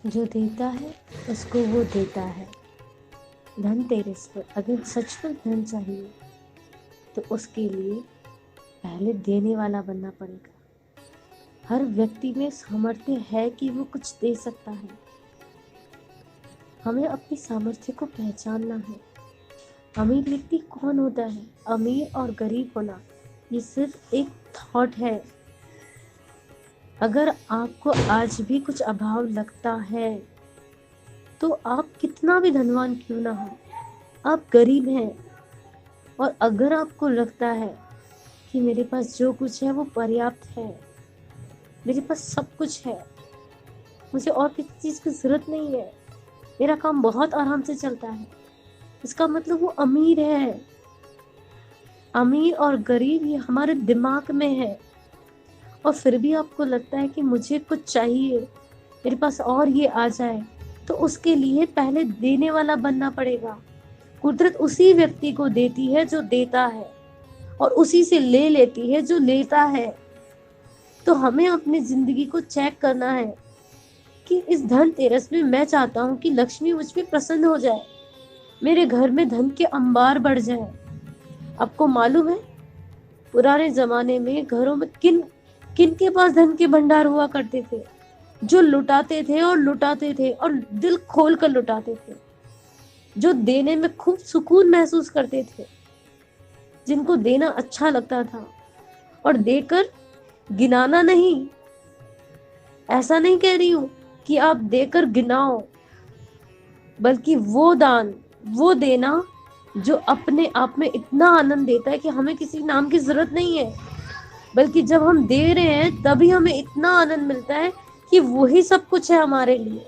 जो देता है उसको वो देता है। धनतेरस पर अगर सच में धन चाहिए तो उसके लिए पहले देने वाला बनना पड़ेगा। हर व्यक्ति में सामर्थ्य है कि वो कुछ दे सकता है। हमें अपनी सामर्थ्य को पहचानना है। अमीर व्यक्ति कौन होता है? अमीर और गरीब होना ये सिर्फ एक थॉट है। अगर आपको आज भी कुछ अभाव लगता है तो आप कितना भी धनवान क्यों ना हो, आप गरीब हैं। और अगर आपको लगता है कि मेरे पास जो कुछ है वो पर्याप्त है, मेरे पास सब कुछ है, मुझे और किसी चीज़ की ज़रूरत नहीं है, मेरा काम बहुत आराम से चलता है, इसका मतलब वो अमीर है। अमीर और गरीब ये हमारे दिमाग में है। और फिर भी आपको लगता है कि मुझे कुछ चाहिए, मेरे पास और ये आ जाए, तो उसके लिए पहले देने वाला बनना पड़ेगा। कुदरत उसी व्यक्ति को देती है जो देता है, और उसी से ले लेती है जो लेता है। तो हमें अपनी जिंदगी को चेक करना है कि इस धनतेरस में मैं चाहता हूँ कि लक्ष्मी मुझ पे प्रसन्न हो जाए, मेरे घर में धन के अंबार बढ़ जाए। आपको मालूम है पुराने जमाने में घरों में किन किन के पास धन के भंडार हुआ करते थे? जो लुटाते थे और लुटाते थे और दिल खोल कर लुटाते थे, जो देने में खूब सुकून महसूस करते थे, जिनको देना अच्छा लगता था। और देकर गिनाना नहीं, ऐसा नहीं कह रही हूं कि आप देकर गिनाओ, बल्कि वो दान, वो देना जो अपने आप में इतना आनंद देता है कि हमें किसी नाम की जरूरत नहीं है, बल्कि जब हम दे रहे हैं तभी हमें इतना आनंद मिलता है कि वही सब कुछ है हमारे लिए।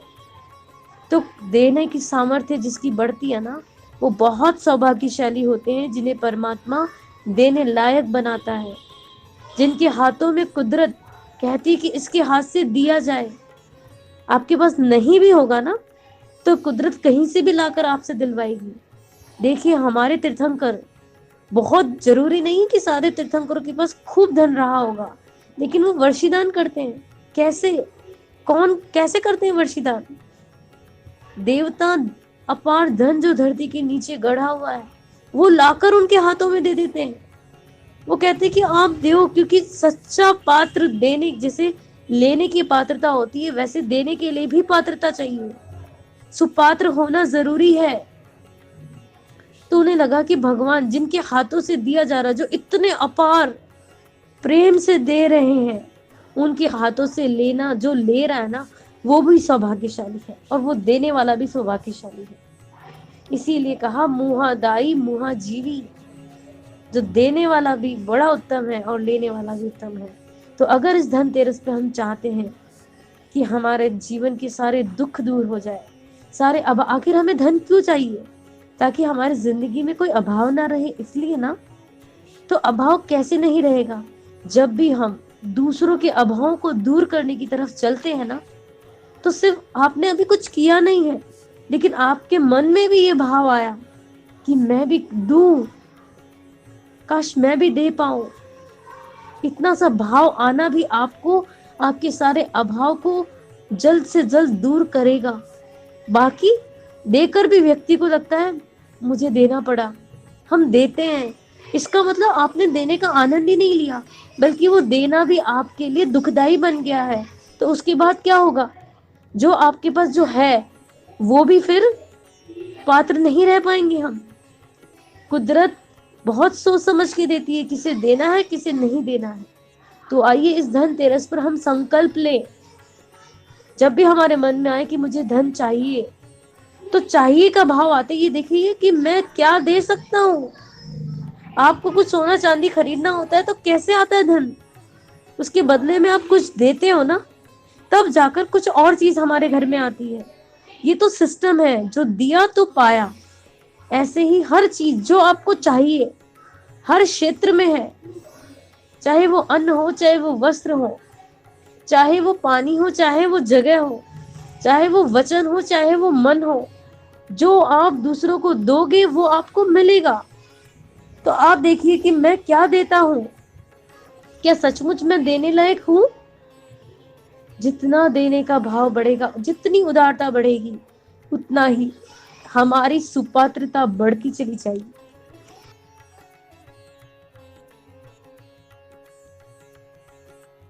तो देने की सामर्थ्य जिसकी बढ़ती है ना, वो बहुत सौभाग्यशाली होते हैं, जिन्हें परमात्मा देने लायक बनाता है, जिनके हाथों में कुदरत कहती है कि इसके हाथ से दिया जाए। आपके पास नहीं भी होगा ना, तो कुदरत कहीं से भी लाकर आपसे दिलवाएगी। देखिए हमारे तीर्थंकर, बहुत जरूरी नहीं कि सारे तीर्थंकरों के पास खूब धन रहा होगा, लेकिन वो वर्षीदान करते हैं। कैसे, कौन कैसे करते हैं वर्षीदान? देवता अपार धन जो धरती के नीचे गढ़ा हुआ है वो लाकर उनके हाथों में दे देते हैं। वो कहते हैं कि आप दो, क्योंकि सच्चा पात्र देने, जैसे लेने की पात्रता होती है वैसे देने के लिए भी पात्रता चाहिए, सुपात्र होना जरूरी है। तो उन्हें लगा कि भगवान जिनके हाथों से दिया जा रहा, जो इतने अपार प्रेम से दे रहे हैं, उनके हाथों से लेना, जो ले रहा है ना, वो भी सौभाग्यशाली है और वो देने वाला भी सौभाग्यशाली है। इसीलिए कहा मुहा दाई मुहा जीवी, जो देने वाला भी बड़ा उत्तम है और लेने वाला भी उत्तम है। तो अगर इस धनतेरस पे हम चाहते हैं कि हमारे जीवन के सारे दुख दूर हो जाए, सारे अब आखिर हमें धन क्यों चाहिए? ताकि हमारी जिंदगी में कोई अभाव ना रहे, इसलिए ना। तो अभाव कैसे नहीं रहेगा? जब भी हम दूसरों के अभावों को दूर करने की तरफ चलते हैं ना, तो सिर्फ आपने अभी कुछ किया नहीं है, लेकिन आपके मन में भी ये भाव आया कि मैं भी दूं, काश मैं भी दे पाऊं। इतना सा भाव आना भी आपको आपके सारे अभाव को जल्द से जल्द दूर करेगा। बाकी देकर भी व्यक्ति को लगता है मुझे देना पड़ा, हम देते हैं, इसका मतलब आपने देने का आनंद ही नहीं लिया, बल्कि वो देना भी आपके लिए दुखदाई बन गया है। तो उसके बाद क्या होगा? जो आपके पास जो है वो भी फिर पात्र नहीं रह पाएंगे हम। कुदरत बहुत सोच समझ के देती है किसे देना है किसे नहीं देना है। तो आइए इस धनतेरस पर हम संकल्प लें, जब भी हमारे मन में आए कि मुझे धन चाहिए, तो चाहिए का भाव आते ये देखिए कि मैं क्या दे सकता हूँ। आपको कुछ सोना चांदी खरीदना होता है तो कैसे आता है धन? उसके बदले में आप कुछ देते हो ना, तब जाकर कुछ और चीज हमारे घर में आती है। ये तो सिस्टम है, जो दिया तो पाया। ऐसे ही हर चीज जो आपको चाहिए हर क्षेत्र में है, चाहे वो अन्न हो, चाहे वो वस्त्र हो, चाहे वो पानी हो, चाहे वो जगह हो, चाहे वो वचन हो, चाहे वो मन हो। जो आप दूसरों को दोगे वो आपको मिलेगा। तो आप देखिए कि मैं क्या देता हूँ, क्या सचमुच मैं देने लायक हूँ? जितना देने का भाव बढ़ेगा, जितनी उदारता बढ़ेगी, उतना ही हमारी सुपात्रता बढ़ती चली जाएगी।